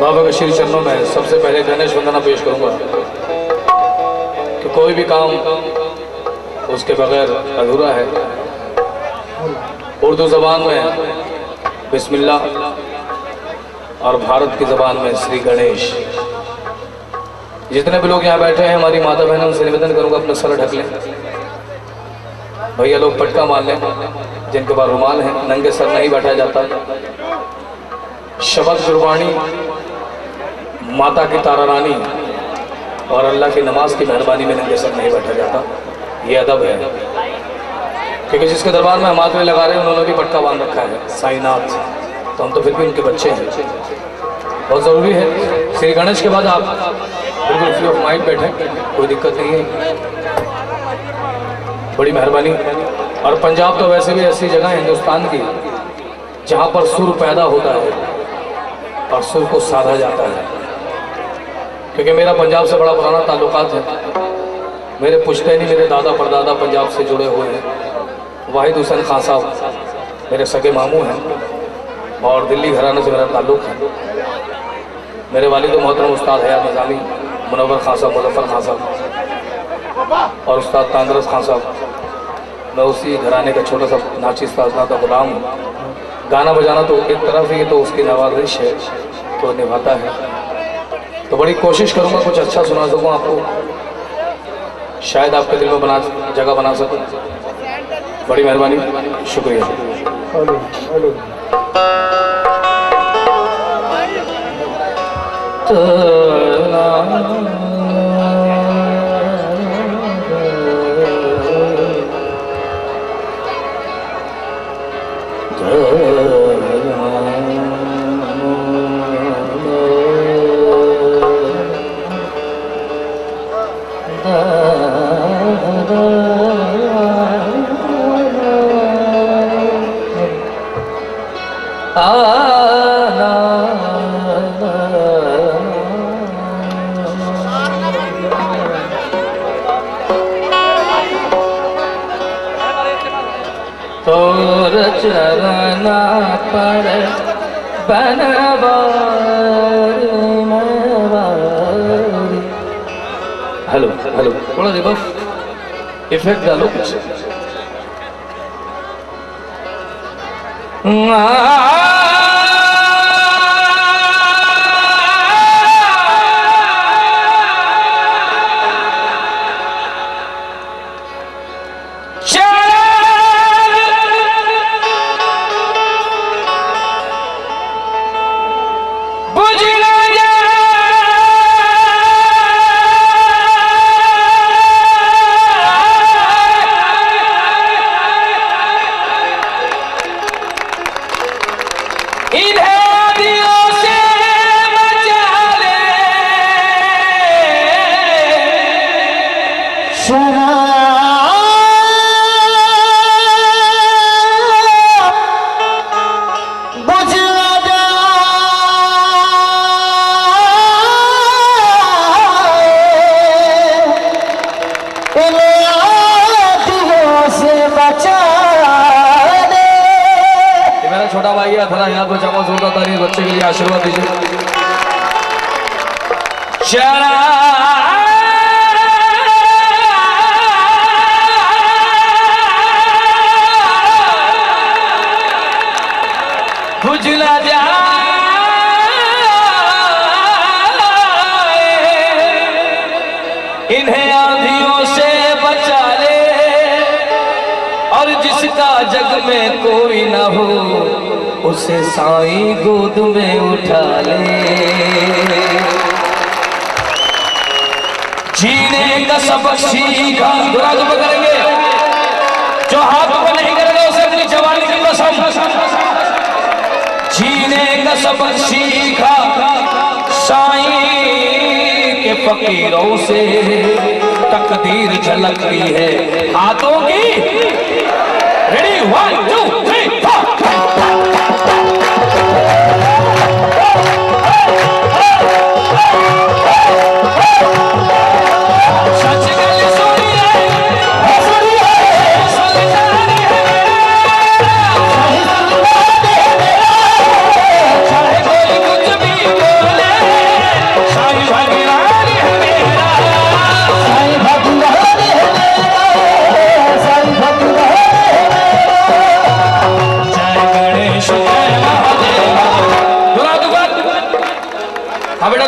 बाबा के श्री चरणों में सबसे पहले गणेश वंदना पेश करूंगा कि कोई भी काम उसके बगैर अधूरा है। उर्दू जबान में बिस्मिल्लाह और भारत की जबान में श्री गणेश। जितने भी लोग यहाँ बैठे हैं, हमारी माता बहनों से निवेदन करूंगा अपना सर ढक लें। भैया लोग पटका मार लें, जिनके पास रुमाल है, नंगे सर नहीं बैठा जाता। शब्द गुरबानी, माता की तारा रानी और अल्लाह की नमाज की मेहरबानी में नंगे सर नहीं बैठा जाता। ये अदब है, क्योंकि जिसके दरबार में हम हाथ में लगा रहे हैं उन्होंने भी पटका बांध रखा है, साईनाथ। तो हम तो फिर भी उनके बच्चे हैं। बहुत ज़रूरी है। श्री गणेश के बाद आप बिल्कुल फ्री ऑफ माइंड बैठे, कोई दिक्कत नहीं है, बड़ी मेहरबानी। और पंजाब तो वैसे भी ऐसी जगह है हिंदुस्तान की जहाँ पर सुर पैदा होता है और सुर को साधा जाता है। क्योंकि मेरा पंजाब से बड़ा पुराना ताल्लुकात है। मेरे पुश्तैनी, मेरे दादा परदादा पंजाब से जुड़े हुए हैं। वाहिद हुसैन खान साहब मेरे सगे मामू हैं और दिल्ली घराने से मेरा ताल्लुक़ है। मेरे वालिद मोहतरम उस्ताद हयात निज़ामी, मुनव्वर खान साहब, मुज़फ़्फ़र खान साहब और उस्ताद तांदरस खान साहब। मैं उसी घराने का छोटा सा नाची उस्ताद का गुलाम हूँ। गाना बजाना तो एक तरफ ही तो उसकी नवाजिश है, तो निभाता है। तो बड़ी कोशिश करूँगा कुछ अच्छा सुना सकूँ आपको, शायद आपके दिल में जगह बना सकूँ। बड़ी मेहरबानी, शुक्रिया। तोर चरण पर बनवारी। हेलो हेलो, थोड़ा रिवर्स इफेक्ट डालो कुछ। छोटा भाई है, थोड़ा यहाँ पे चमच होता था, बच्चे के लिए आशीर्वाद दीजिए। बुझला जाए इन्हें आंधियों से बचा ले, और जिसका जग में कोई न हो उसे साईं गोद में उठा ले। जीने का सबक सीखा, दुरा तो करेंगे, जो हाथ ऊपर नहीं करेगा उसे अपनी जवानी की कसम। जीने का सबक सीखा साईं के फकीरों से, तकदीर झलकती है हाथों की। रेडी, 1 2 3 4। चाहे कोई कुछ भी बोले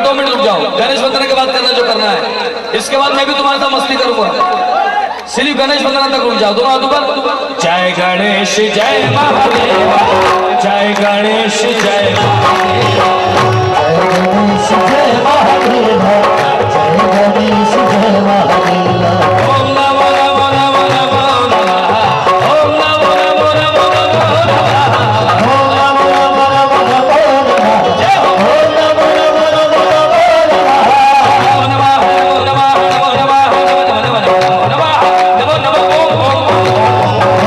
2 मिनट रुक जाओ, गणेश वंदना के बाद करना जो करना है, इसके बाद मैं भी तुम्हारे साथ मस्ती करूंगा। सिर्फ गणेश वंदना तक रुक जाओ, दोनों हाथों पर। जय गणेश जय महादेव, जय गणेश जय महादेव, जय गणेश जय महादेव, जय गणेश जय महादेव। ओम नमो नमो नमो नमो नमः, ओम नमो नमो नमो नमो नमः, ओम नमो नमो नमो नमो नमः, जय हो। ओम नमो नमो नमो नमो नमः। नमो नमः नमो नमः नमो नमः नमो नमः नमो नमः नमो नमो ओम ओम ओम।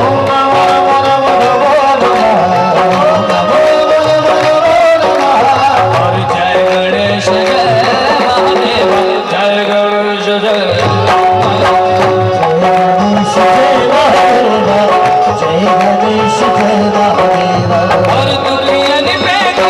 ओम नमो नमो नमो नमो नमः, ओम नमो नमो नमो नमः। और जय गणेश जय महादेव, जय गणेश जय जय गणेश जय महादेव। और दुनियन पे कृपा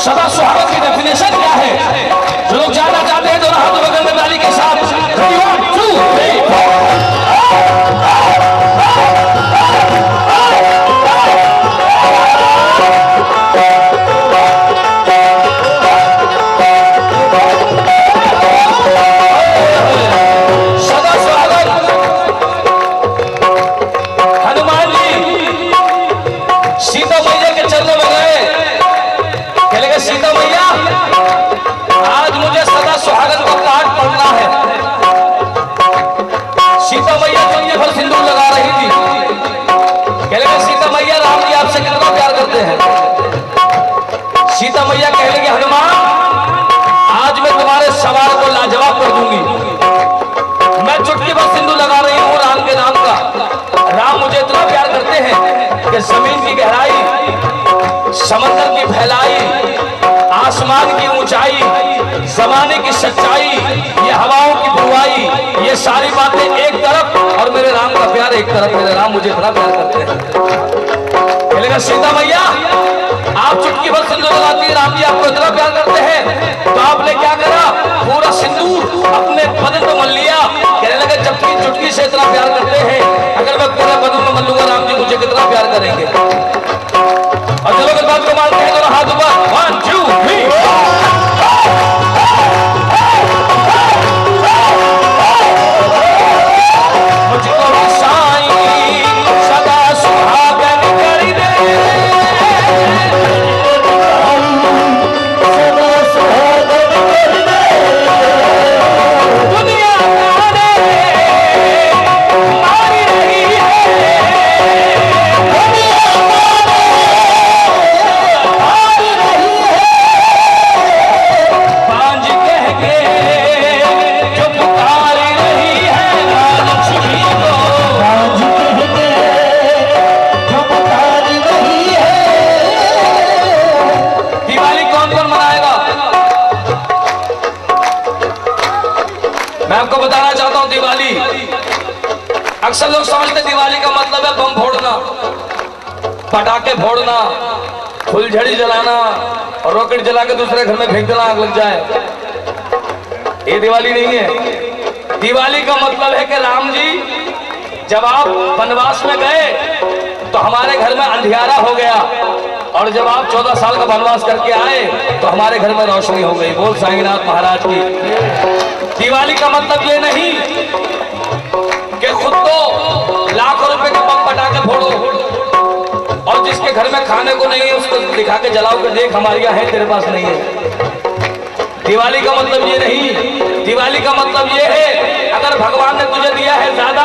सदा सुहागन की डेफिनेशन क्या है? जो लोग जानना चाहते हैं दोनों हाथ बगल में ताली के साथ। 1 2 3 सदा सुहागन हनुमान जी सीता मैया के चरणों में गए, कहने सीता मैया आज मुझे सदा सुहागन का पाठ पढ़ना है। सीता मैया दुनिया भर सिंदूर लगा रही थी, कहने सीता मैया राम जी आपसे कितना प्यार करते हैं। सीता मैया कहने लगी हनुमान आज मैं तुम्हारे सवाल को लाजवाब कर दूंगी। मैं चुटकी भर सिंदूर लगा रही हूँ राम के नाम का। राम मुझे इतना प्यार करते हैं कि जमीन की गहराई, समंदर की फैलाई, आसमान की ऊंचाई, जमाने की सच्चाई, ये हवाओं की बुवाई, ये सारी बातें एक तरफ और मेरे राम का प्यार एक तरफ। मेरे राम मुझे इतना प्यार करते हैं। कहलेगा सीता मैया आप चुटकी भर सिंदूर लगाती है, राम जी आपको इतना प्यार करते हैं, तो आपने क्या करा? पूरा सिंदूर अपने बदन में मल लिया। कहने लगे जबकि चुटकी से इतना प्यार करते हैं, अगर मैं पूरे बदन में मल लूंगा राम जी मुझे कितना प्यार करेंगे। और चलो इस बात को मानते हैं दोनों हाथ ऊपर। 1 2 3 मुझको साईं सदा सुहागन कर दे, सदा सुहागन कर दे। दुनिया ताने मारी रही है, दुनिया आपको बताना चाहता हूं दिवाली, अक्सर लोग समझते दिवाली का मतलब है बम फोड़ना, पटाखे फोड़ना, फुलझड़ी जलाना और रॉकेट जला के दूसरे घर में फेंक देना, आग लग जाए। ये दिवाली नहीं है। दिवाली का मतलब है कि राम जी जब आप वनवास में गए तो हमारे घर में अंधियारा हो गया, और जब आप 14 साल का वनवास करके आए तो हमारे घर में रोशनी हो गई। बोल साईनाथ महाराज की। दिवाली का मतलब ये नहीं कि खुद तो लाखों रुपए के बम पटाखे फोड़ो और जिसके घर में खाने को नहीं है उसको दिखा के जलाओ के देख हमारे यहाँ है, तेरे पास नहीं है। दिवाली का मतलब ये नहीं। दिवाली का मतलब ये है अगर भगवान ने तुझे दिया है ज्यादा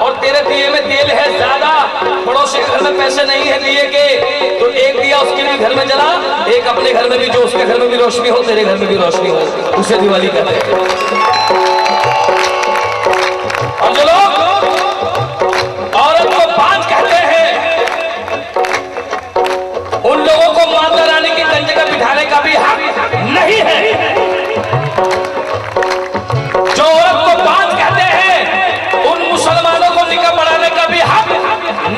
और तेरे दिए में तेल है ज्यादा, पड़ोसी के घर में पैसे नहीं है दिए के, तो एक दिया उसके भी घर में जला, एक अपने घर में भी, जो उसके घर में भी रोशनी हो तेरे घर में भी रोशनी हो, उसे दिवाली कहते हैं। और जो लोग औरत को बांझ कहते हैं उन लोगों को माता रानी की कंजका बिठाने का भी हक नहीं है। जो औरत को बांझ कहते हैं उन मुसलमानों को निकाह पढ़ाने का भी हक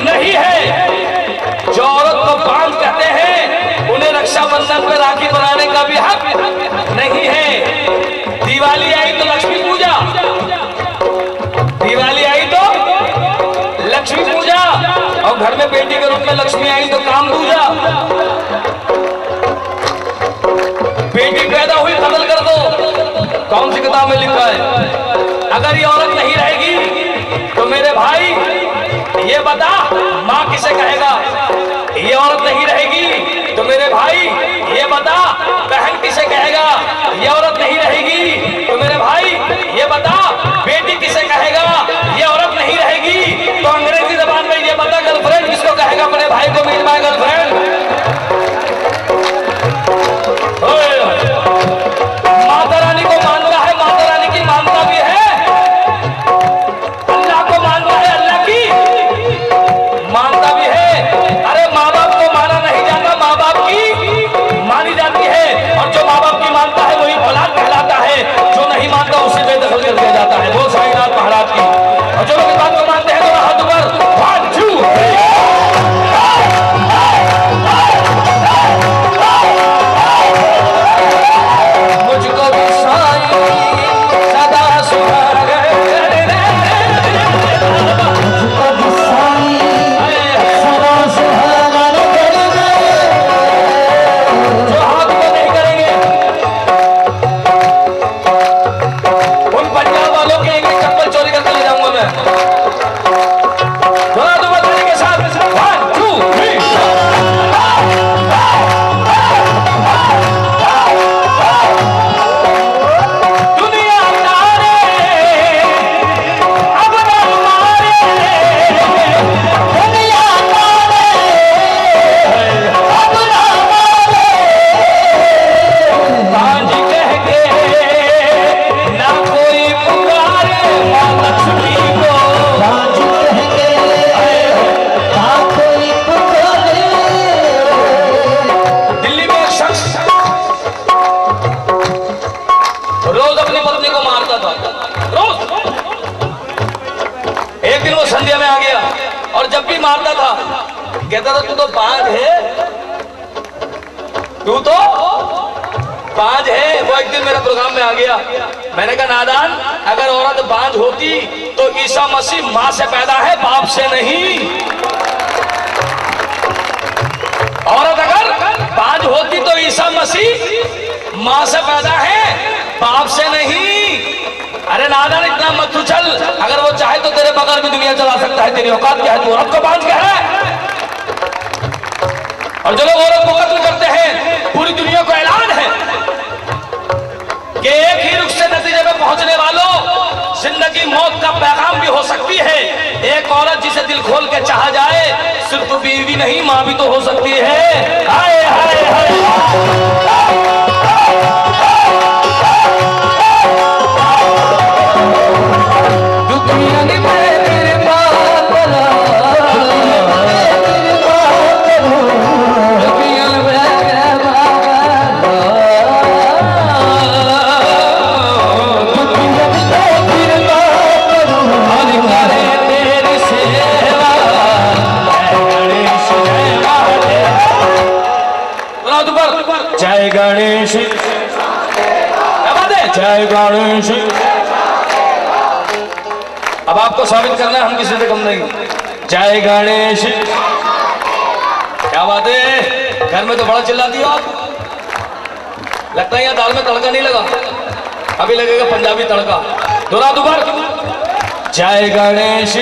नहीं है। जो औरत को बांझ कहते हैं उन्हें रक्षाबंधन पे राखी बनाने का भी हक नहीं है। दिवाली आई तो लक्ष्मी पूजा, दिवाली आई तो लक्ष्मी पूजा, और घर में बेटी के रूप में लक्ष्मी आई तो काम दूजा। बेटी पैदा हुई कत्ल कर दो, कौन सी किताब में लिखा है? अगर ये औरत नहीं रहेगी तो मेरे भाई ये बता माँ किसे कहेगा? ये औरत नहीं रहेगी तो मेरे भाई ये बता बहन किसे कहेगा? ये औरत नहीं रहेगी तो मेरे भाई ये बता बेटी किसे कहेगा? ये औरत नहीं रहेगी तो अंग्रेजी जबान में ये बता गर्लफ्रेंड किसको कहेगा? अपने भाई को meet my girlfriend. Mata Rani को मानता है, माता रानी की मानता भी है, अल्लाह को मानता है, अल्लाह की मानता भी है। अरे माँ बाप को माना नहीं जाता, माँ बाप की मानी जाती है, और जो माँ बाप की मानता है वही औलाद कहलाता है, जो नहीं मानता उसे बेदखल कर दिया जाता है। वो साईनाथ महाराज की। और जो लोग इस बात को मानते हैं तो हाथ ऊपर, 1 2 मुझको भी साईं सदा सुहागे, मुझको भी साईं सदा सुहागन करे। जो हाथ को नहीं करेंगे उन पंजाब वालों की एक चप्पल चोरी करके ले जाऊंगा मैं। थोड़ा तो बताने के साथ 1 2 3 दुनिया तारे अब न मारे, दुनिया तारे अब ना मारे। बांझ कह के ना कोई पुकारे माँ लक्ष्मी को। बांझ कह के ना कोई पुकारे। दिल्ली में एक शख्स रोज अपनी पत्नी को मारता था, रोज। एक दिन वो संध्या में आ गया और जब भी मारता था कहता था तू तो बांझ है, तू तो बांझ है। वो एक दिन मेरे प्रोग्राम में आ गया, मैंने कहा नादान, अगर औरत बांझ होती तो ईसा मसीह माँ से पैदा है, बाप से नहीं। औरत अगर बांझ होती तो ईसा मसीह माँ से पैदा है, बाप से नहीं। अरे नादान इतना मत उछल, अगर वो चाहे तो तेरे बगैर भी दुनिया चला सकता है, तेरी औकात क्या है? तू औरत को बांझ क्या है? और जो लोग औरत को कत्ल करते हैं पूरी दुनिया को ऐलान है कि एक ही रुख से नतीजे में पहुंचने वालों जिंदगी मौत का पैगाम भी हो सकती है। एक औरत जिसे दिल खोल के चाहा जाए सिर्फ बीवी नहीं मां भी तो हो सकती है। हाय हाय हाय। दुनिया में गणेश, क्या बात है, जय गणेश। अब आपको साबित करना है हम किसी से कम नहीं। जय गणेश, क्या बात है, घर में तो बड़ा चिल्लाती हो आप। लगता है यहाँ दाल में तड़का नहीं लगा, अभी लगेगा पंजाबी तड़का। दोहरा दोबारा, जय गणेश,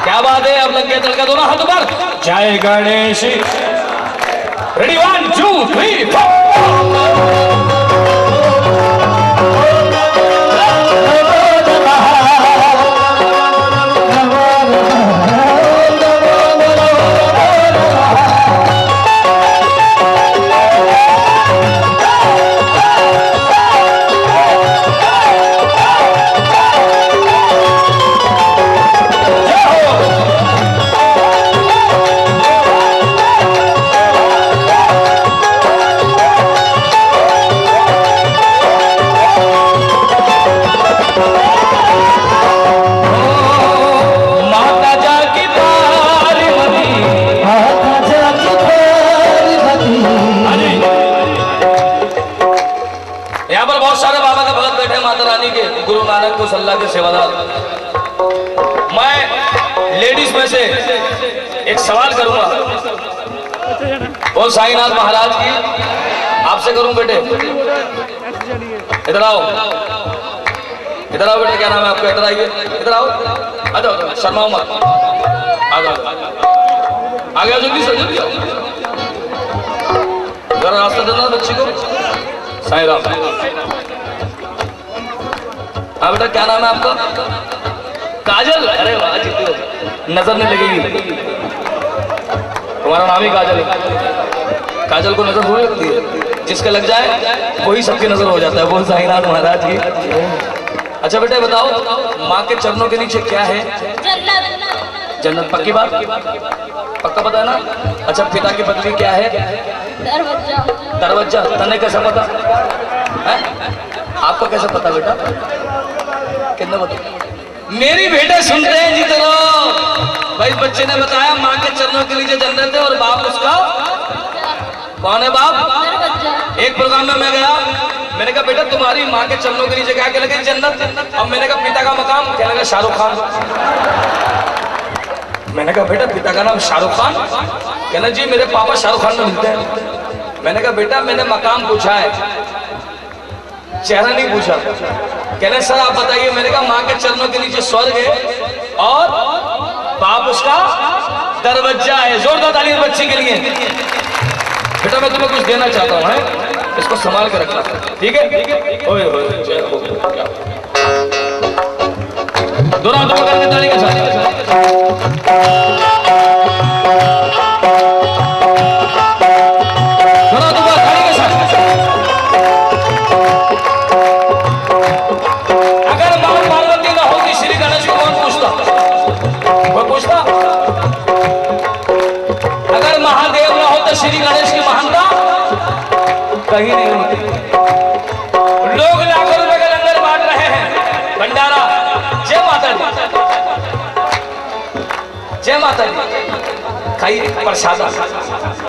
क्या बात है, अब लग गया तड़का। दोनों हाथ ऊपर, जय गणेश। रेडी 1 2 3 4। गुरु नानक को सल्ला के सेवादार। मैं लेडीज में से एक सवाल करूंगा, बोल साईनाथ महाराज की आपसे करूं बेटे। इधर आओ, इधर आओ बेटे, क्या नाम है आपका, इधर आइए, इधर आओ, आ जाओ, शर्माओ मत, आ जाओ, आ गया, जल्दी से जल्दी आओ, जरा रास्ता देना बच्ची को। साईं राम। हाँ बेटा, क्या नाम है आपका, काजल। अरे वाह, नजर नहीं लगेगी, तुम्हारा नाम ही काजल है। काजल को नजर थोड़ी लगती है, जिसका लग जाए वही सबकी नजर हो जाता है। बोल साईनाथ महाराज की। अच्छा बेटा बताओ, माँ के चरणों के नीचे क्या है? जन्नत। जन्नत, पक्की बात, पक्का पता है ना? अच्छा, पिता की पत्नी क्या है? दरवाजा। दरवाजा, तने कैसा पता है? आपको कैसे पता बेटा, कितना बता? मेरी बेटे सुनते हैं जी। चलो भाई, बच्चे ने बताया माँ के चरणों के नीचे जन्नत है और बाप उसका कौन है? बाप। एक प्रोग्राम में मैं गया, मैंने कहा बेटा तुम्हारी माँ के चरणों के नीचे क्या? लगे जन्नत। अब मैंने कहा पिता का मकाम? क्या लगा? शाहरुख खान। मैंने कहा बेटा पिता का नाम शाहरुख खान? कहना जी मेरे पापा शाहरुख खान में मिलते हैं। मैंने कहा बेटा मैंने मकाम पूछा है, चेहरा नहीं पूछा। कहने सर आप बताइए। मैंने कहा माँ के चरणों के नीचे स्वर्ग है और बाप उसका दरवाजा है। जोरदार ताली बच्चे के लिए। बेटा मैं तुम्हें कुछ देना चाहता हूँ, है इसको संभाल के रखना, ठीक है? ओए ओए, जय हो। दोनों हाथों पकड़ के ताली के साथ श्री गणेश की महानता कहीं नहीं होती। लोग लाखों रुपए का लंगर बांट रहे हैं, भंडारा। जय माता दी, जय माता दी। खाइए प्रसादा,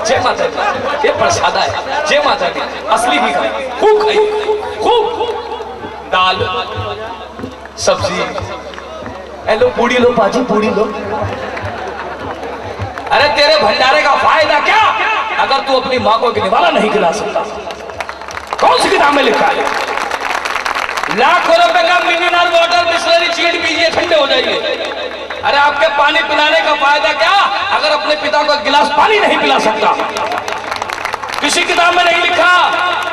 जय माता दी, ये प्रसादा है, जय माता दी। असली भी खाइए, खूब खाइए, खूब। दाल सब्जी, लो पूड़ी लो पाजी, पूड़ी लो। अरे तेरे भंडारे का फायदा क्या अगर तू अपनी माँ को निवाला नहीं खिला सकता? कौन सी किताब में लिखा है? लाखों रुपए का मिनरल वाटर बिस्लरी चीट पीजिए, ठंडे हो जाइए। अरे आपके पानी पिलाने का फायदा क्या अगर अपने पिता को एक गिलास पानी नहीं पिला सकता? किसी किताब में नहीं लिखा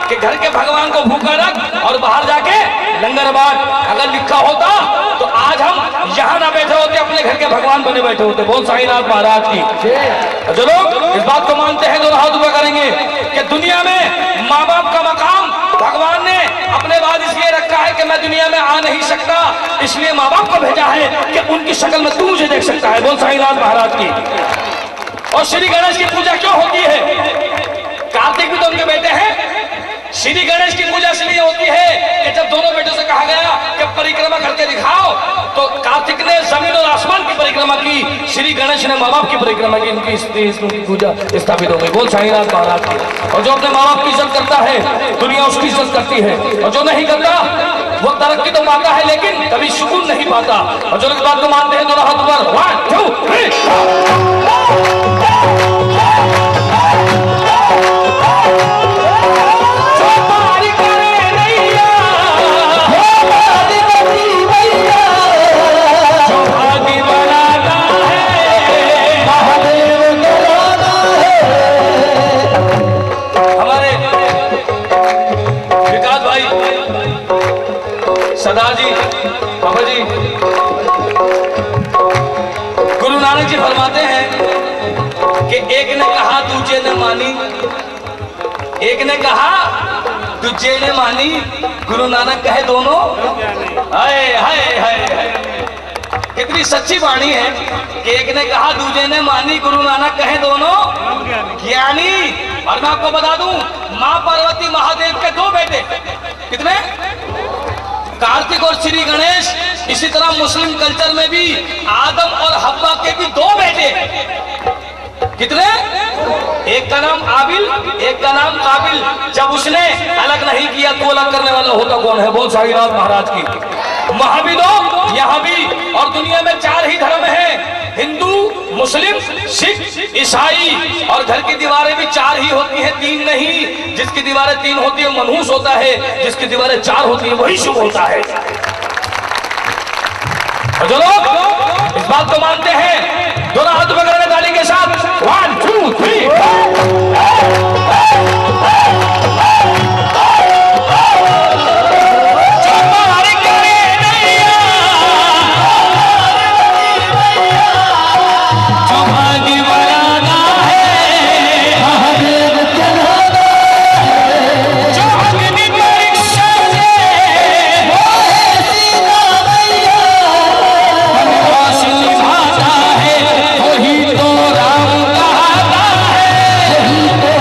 कि घर के भगवान को भूखा रख और बाहर जाके लंगर बांट। अगर लिखा होता तो आज हम यहाँ ना बैठे होते, अपने घर के भगवान बने बैठे होते। बोल साईनाथ महाराज की। जो लोग इस बात को मानते हैं दोनों हाथ ऊपर करेंगे कि दुनिया में माँ बाप का मकाम भगवान ने अपने बाद इसलिए रखा है कि मैं दुनिया में आ नहीं सकता, इसलिए माँ बाप को भेजा है कि उनकी शक्ल में तू मुझे देख सकता है। बोल साईनाथ महाराज की। और श्री गणेश की पूजा क्यों होती है? कार्तिक भी तो उनके बेटे हैं, श्री गणेश की पूजा इसलिए होती है कि जब दोनों बेटों से कहा गया कि परिक्रमा करके दिखाओ, तो कार्तिक ने जमीन और आसमान की परिक्रमा की, श्री गणेश ने माँ बाप की परिक्रमा की, इनकी पूजा स्थापित हो गई। बोल साईनाथ महाराज की। और जो अपने माँ बाप की इज्जत करता है दुनिया उसकी इज्जत करती है, और जो नहीं करता वो तरक्की तो पाता है लेकिन कभी सुकून नहीं पाता। और जो इस बात को मानते हैं दोनों हाथ पर 1 2 3 सरदार जी, बाबा जी, गुरु नानक जी फरमाते हैं कि एक ने कहा दूजे ने मानी, एक ने कहा दूजे ने मानी, गुरु नानक कहे दोनों हाय हाय हाय हाय। कितनी सच्ची वाणी है कि एक ने कहा दूजे ने मानी, गुरु नानक कहे दोनों ज्ञानी। और मैं आपको बता दूं, मां पार्वती महादेव के 2 बेटे, कितने? कार्तिक और श्री गणेश। इसी तरह मुस्लिम कल्चर में भी आदम और हव्वा के भी 2 बेटे, कितने? एक का नाम आबिल, एक का नाम काबिल। जब उसने अलग नहीं किया तो अलग करने वाला होता कौन है? बोल साईनाथ महाराज की। महाविदों, यहाँ भी और दुनिया में 4 ही धर्म हैं, हिंदू, मुस्लिम, सिख, ईसाई। और घर की दीवारें भी 4 ही होती हैं, 3 नहीं। जिसकी दीवारें 3 होती है मनहूस होता है, जिसकी दीवारें 4 होती है वही शुभ होता है। और जो लोग इस बात को मानते हैं दोनों हाथ पकड़कर ताली के साथ 1 2 3 वही तो राम कहता है,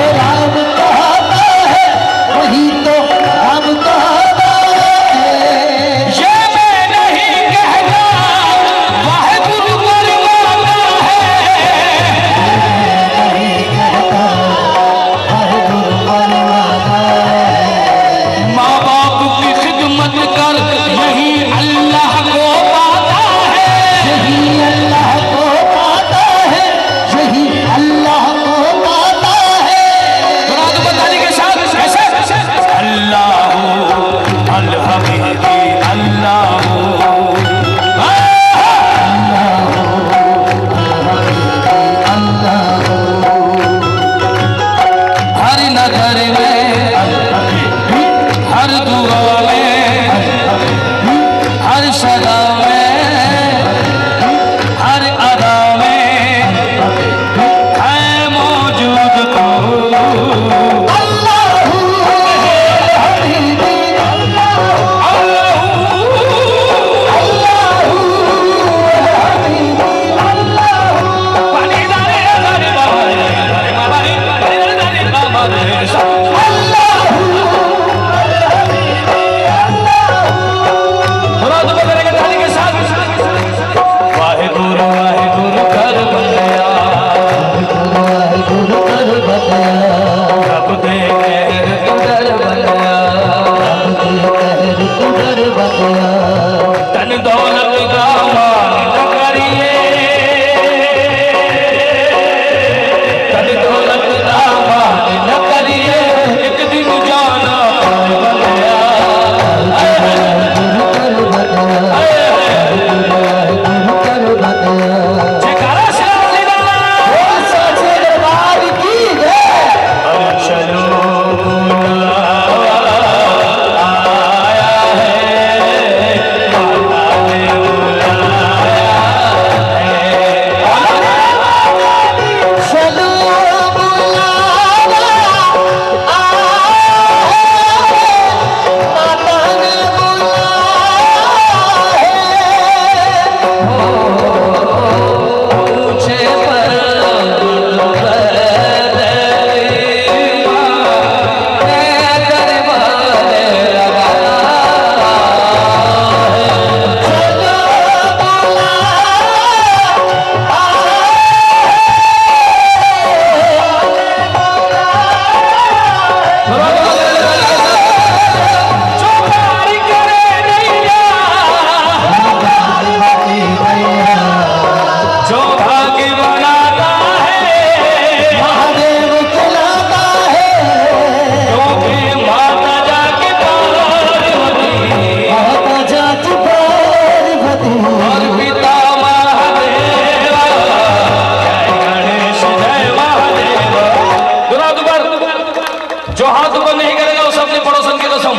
हवन नहीं करेगा उसे अपने पड़ोसन की कसम।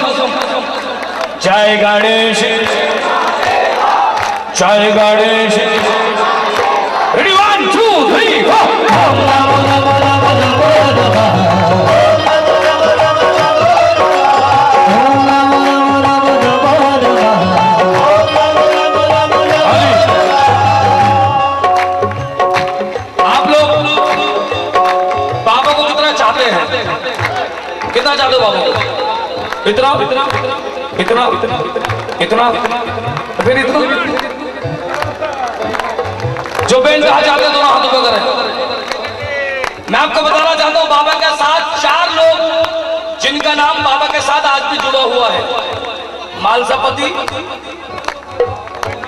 जय गणेश, जय गणेश। रेडी 1 2 3 आप लोग बाबा को कितना चाहते हैं? कितना चाहते हो बाबा को? इतना इतना इतना इतना इतना फिर इतना। जो बहन कहा चाहते हैं दोनों हाथों पर करें। मैं आपको बताना चाहता हूं बाबा के साथ 4 लोग जिनका नाम बाबा के साथ आज भी जुड़ा हुआ है। मालसापति,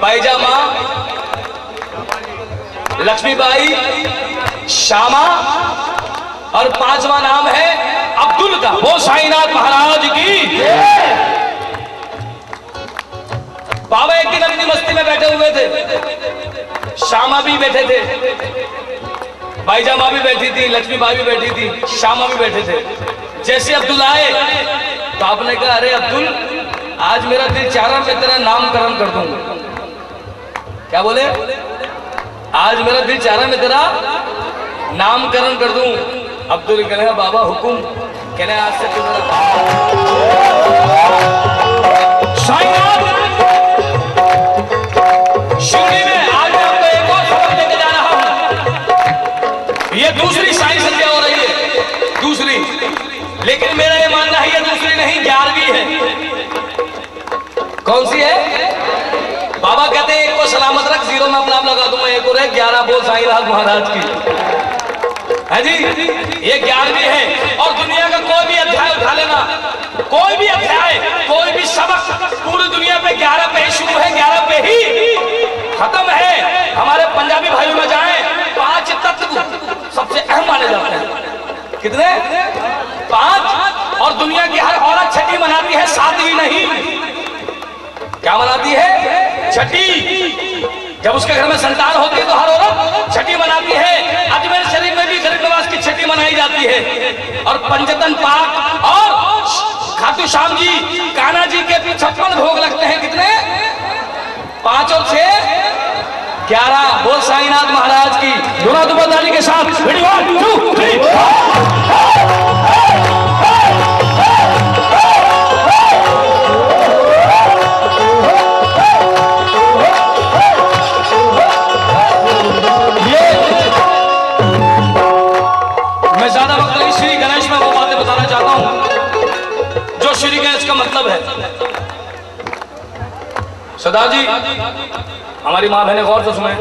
पैजामा, लक्ष्मीबाई, श्यामा और 5वां नाम है अब्दुल का। वो साईनाथ महाराज की। बाबा एक दिन अपनी मस्ती में बैठे हुए थे। श्यामा भी बैठे थे, पैजामा भी बैठी थी, लक्ष्मीबाई भी बैठी थी, श्यामा भी बैठे थे। जैसे अब्दुल आए तो आपने कहा अरे अब्दुल, आज मेरा दिल चाह रहा मैं तेरा नामकरण कर दूं। क्या बोले? आज मेरा दिल चाह रहा मैं तेरा नामकरण कर दूं। अब्दुल कहने बाबा हुकुम। कहने आज से तुम्हारा शिवजी में आज मैं आपको एक और सबक लेके जा रहा हूं। ये दूसरी साई संध्या हो रही है, दूसरी। लेकिन मेरा ये मानना है ये दूसरी नहीं 11वीं है। कौन सी है? बाबा कहते हैं एक को सलामत रख, 0 में अपना नाम लगा दूं मैं। एक और है 11 बोल साईनाथ महाराज की है जी। ये 11वीं है। और दुनिया का कोई भी अध्याय उठा लेना, कोई भी अध्याय, कोई भी सबक पूरी दुनिया पे 11 पे ही शुरू है, 11 पे ही खत्म है। हमारे पंजाबी भाइयों में जाएं, 5 तत्व सबसे अहम माने जाते हैं। कितने? 5। और दुनिया की हर औरत छठी मनाती है, 7वीं नहीं। क्या मनाती है? छठी। जब उसके घर में संतान होती है तो हर औरत छठी मनाती है। अजमेर शरीफ में भी गरीब नवाज की छठी मनाई जाती है। और पंचतन पाक और खाटू श्याम जी, कान्हा जी के 56 भोग लगते हैं। कितने? 5 और 6 11। बोल साईनाथ महाराज की। दोनों दुबरदारी के साथ 1 2 3। श्री गणेश का मतलब है। सरदार जी, हमारी मां बहने गौर से सुने।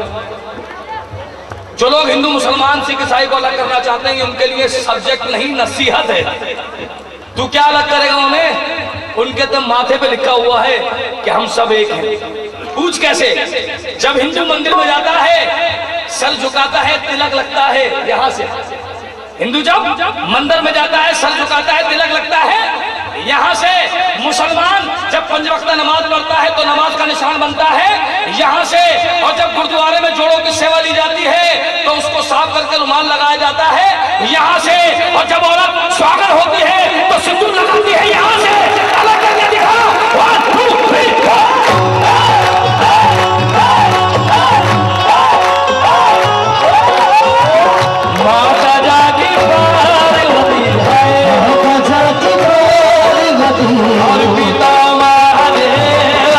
जो लोग हिंदू मुसलमान सिख ईसाई को अलग करना चाहते हैं उनके लिए सब्जेक्ट नहीं नसीहत है। तू क्या अलग करेगा उन्हें? उनके तो माथे पे लिखा हुआ है कि हम सब एक हैं। पूछ कैसे? जब हिंदू मंदिर में जाता है, सर झुकाता है, तिलक लगता है यहां से। हिंदू जब मंदिर में जाता है, सर झुकाता है, तिलक लगता है यहां से। मुसलमान जब 5 वक्त नमाज पढ़ता है तो नमाज का निशान बनता है यहां से। और जब गुरुद्वारे में जोड़ों की सेवा दी जाती है तो उसको साफ करके रुमाल लगाया जाता है यहां से। और जब औरत स्वागत होती है तो सिंदूर लगाती है यहां से। अलग करके दिखाओ। 1 2 3 माता जागी पार्वती है, माता जागी और पिता महादेव।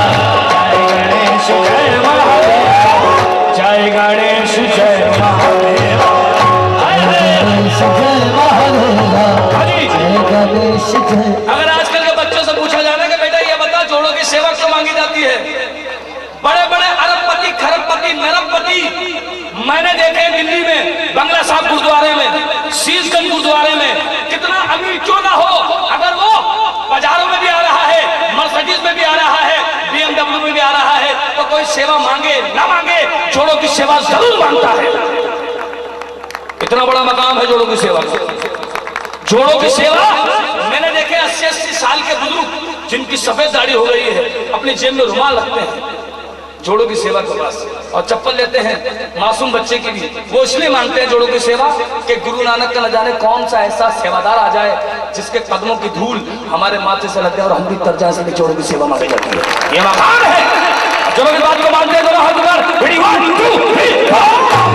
जय गणेश, जय महादेव। जय गणेश, जय महादेव। अगर आजकल के बच्चों से पूछा जाए कि बेटा ये बता जोड़ों की सेवा क्यों मांगी जाती है? बड़े बड़े अरबपति, खरबपति, नरबपति मैंने देखे दिल्ली में, बंगला साहब गुरुद्वारे में, शीशगंज गुरुद्वारे में। कितना अमीर क्यों ना हो, अगर वो बाजारों में भी आ रहा है, मर्सिडीज में भी आ रहा है, BMW में भी आ रहा है, तो कोई सेवा मांगे ना मांगे, जोड़ों की सेवा जरूर मांगता है। इतना बड़ा मकाम है जोड़ों की सेवा। जोड़ों की सेवा मैंने देखे 80-80 साल के बुजुर्ग जिनकी सफेद दाढ़ी हो गई है, अपनी जेब में रुमाल रखते हैं। जोड़ों की सेवा के पास, और चप्पल लेते हैं मासूम बच्चे की भी। वो इसलिए मांगते हैं जोड़ों की सेवा कि गुरु नानक का न जाने कौन सा ऐसा सेवादार आ जाए जिसके कदमों की धूल हमारे माथे से लग जाए और हम भी तर जाए, इसलिए जोड़ों की सेवा मांगी जाती है। ये मकान है। जोड़ों की बात को मानते हैं दोनों हाथ ऊपर। रेडी 1 2 3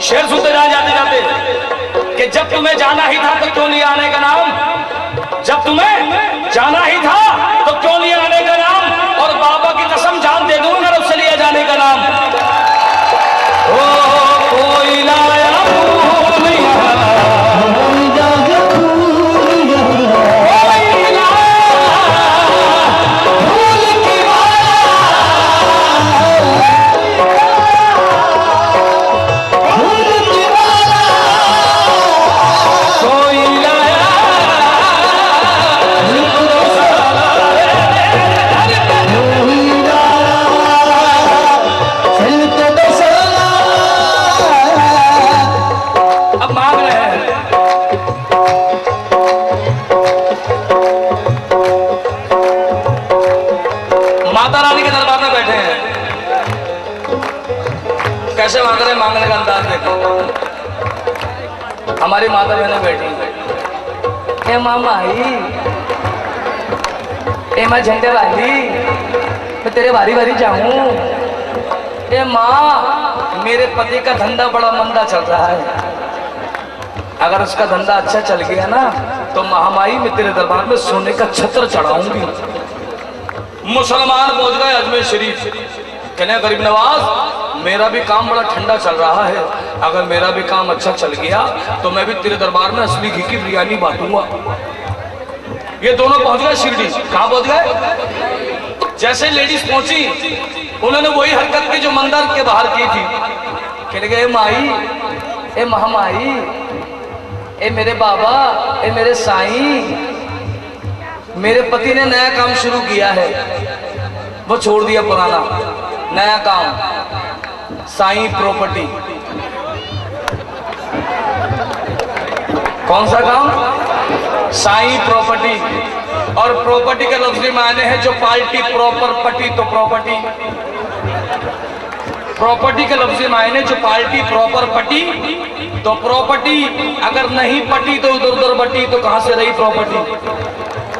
शेर सुनते जाते जाते कि जब तुम्हें जाना ही था तो क्यों नहीं आने का नाम, जब तुम्हें जाना ही था तो क्यों नहीं आने का नाम, और बाबा की कसम जान दे दूंगा अगर उससे लिया जाने का नाम। ओ कोई लाया कैसे मांग रहे, मांगने का अंदाज देखो। हमारी माता बहने बैठी, ए माँ माई, ए माँ झंडे वाली, मैं तेरे बारी बारी जाऊं। ए माँ, मेरे पति का धंधा बड़ा मंदा चल रहा है, अगर उसका धंधा अच्छा चल गया ना तो महामाई मैं तेरे दरबार में सोने का छत्र चढ़ाऊंगी। मुसलमान पहुंच गए अजमेर शरीफ, कहने गरीब नवाज मेरा भी काम बड़ा ठंडा चल रहा है, अगर मेरा भी काम अच्छा चल गया तो मैं भी तेरे दरबार में असली घी की बिरयानी बांटूंगा। ये दोनों पहुंच गए शिरडी। कहाँ पहुंच गए? जैसे लेडीज पहुंची उन्होंने वही हरकत की जो मंदिर के बाहर की थी। कहने गए माई, ए महामाई, ए मेरे बाबा, ए मेरे साईं, मेरे पति ने नया काम शुरू किया है, वो छोड़ दिया पुराना, नया काम साईं प्रॉपर्टी। कौन सा काम? साईं प्रॉपर्टी। और प्रॉपर्टी के लफ्ज़ी मायने है जो पार्टी प्रॉपर पटी तो प्रॉपर्टी, प्रॉपर्टी के लफ्ज़ी मायने जो पार्टी प्रॉपर पटी तो प्रॉपर्टी, अगर नहीं पटी तो उधर उधर बटी तो कहां से रही प्रॉपर्टी।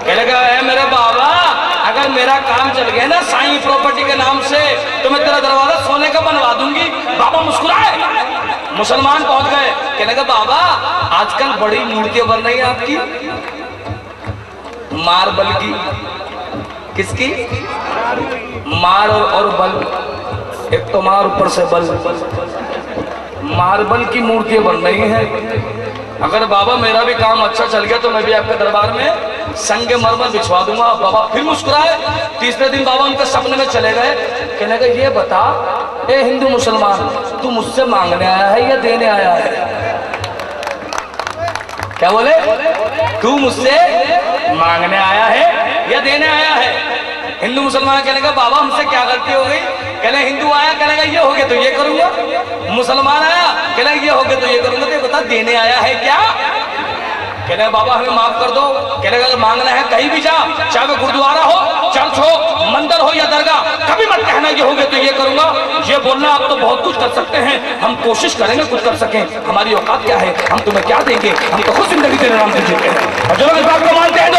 कहलेगा है मेरे बाबा, अगर मेरा काम चल गया ना साईं प्रॉपर्टी के नाम से तो मैं तेरा दरवाजा सोने का बनवा दूंगी। बाबा मुस्कुराए। मुसलमान पहुंच गए, कहने का बाबा आजकल बड़ी मूर्तियां बन रही हैं आपकी, मार्बल की। किसकी? मार और बल, एक तो मार ऊपर से बल, मार्बल की मूर्तियां बन रही हैं। अगर बाबा मेरा भी काम अच्छा चल गया तो मैं भी आपके दरबार में संगे मरमर बिछवा दूंगा। बाबा फिर मुस्कुराए। तीसरे दिन बाबा उनके सपने में चले गए। कहने का ये बता, ए हिंदू मुसलमान, तू मुझसे मांगने आया है या देने आया है? क्या बोले? तू मुझसे मांगने आया है या देने आया है? हिंदू मुसलमान कहने का बाबा हमसे क्या गलती हो गई? कहने हिंदू आया, कहने का ये हो गया तो ये करूंगा। मुसलमान आया, कहने ये हो गया तो ये करूंगा। तो बता देने आया है क्या? कहने बाबा हमें माफ कर दो। कहने अगर मांगना है कहीं भी जा, चाहे वो गुरुद्वारा हो, चर्च हो, मंदिर हो या दरगाह, कभी मत कहना ये हो गया तो ये करूंगा। ये बोलना आप तो बहुत कुछ कर सकते हैं, हम कोशिश करेंगे कुछ कर सकें, हमारी औकात क्या है, हम तुम्हें क्या देंगे, हम तो खुद जिंदगी तेरे नाम से जीते हैं। और जो लोग इस बात को मानते हैं,